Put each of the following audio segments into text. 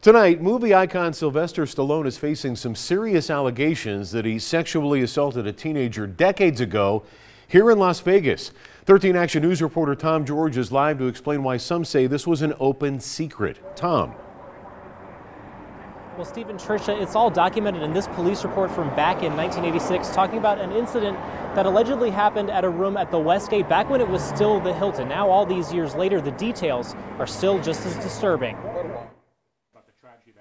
Tonight, movie icon Sylvester Stallone is facing some serious allegations that he sexually assaulted a teenager decades ago here in Las Vegas. 13 Action News reporter Tom George is live to explain why some say this was an open secret. Tom. Well, Steve and Tricia, it's all documented in this police report from back in 1986 talking about an incident that allegedly happened at a room at the Westgate back when it was still the Hilton. Now, all these years later, the details are still just as disturbing.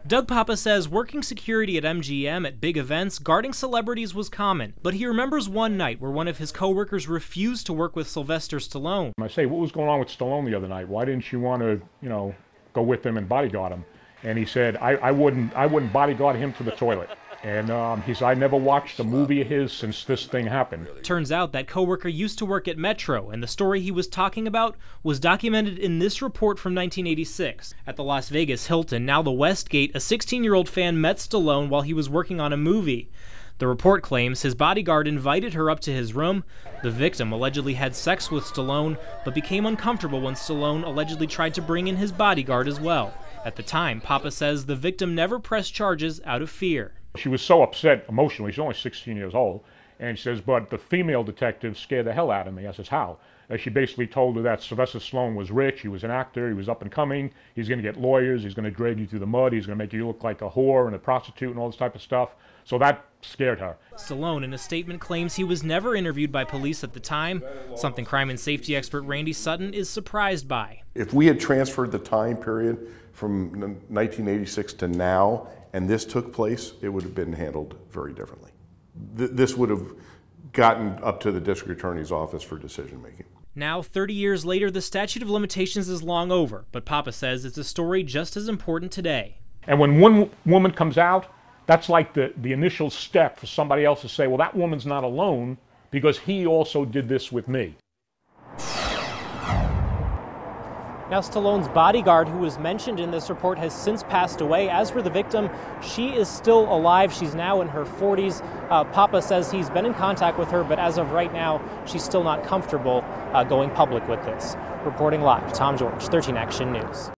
Doug Papa says working security at MGM at big events, guarding celebrities was common. But he remembers one night where one of his coworkers refused to work with Sylvester Stallone. I say, what was going on with Stallone the other night? Why didn't you want to, go with him and bodyguard him? And he said, I wouldn't bodyguard him to the toilet. And he said, I never watched a movie of his since this thing happened. Turns out that coworker used to work at Metro, and the story he was talking about was documented in this report from 1986. At the Las Vegas Hilton, now the Westgate, a 16-year-old fan met Stallone while he was working on a movie. The report claims his bodyguard invited her up to his room. The victim allegedly had sex with Stallone, but became uncomfortable when Stallone allegedly tried to bring in his bodyguard as well. At the time, Papa says the victim never pressed charges out of fear. She was so upset emotionally, she's only 16 years old, and she says, but the female detective scared the hell out of me. I says, how? She basically told her that Sylvester Stallone was rich, he was an actor, he was up and coming, he's going to get lawyers, he's going to drag you through the mud, he's going to make you look like a whore and a prostitute and all this type of stuff. So that scared her. Stallone, in a statement, claims he was never interviewed by police at the time, something crime and safety expert Randy Sutton is surprised by. If we had transferred the time period from 1986 to now, and this took place, it would have been handled very differently. This would have gotten up to the district attorney's office for decision making. Now, 30 years later, the statute of limitations is long over, but Papa says it's a story just as important today. And when one woman comes out, that's like the initial step for somebody else to say, well, that woman's not alone because he also did this with me. Now, Stallone's bodyguard, who was mentioned in this report, has since passed away. As for the victim, she is still alive. She's now in her 40s. Papa says he's been in contact with her, but as of right now, she's still not comfortable going public with this. Reporting live, Tom George, 13 Action News.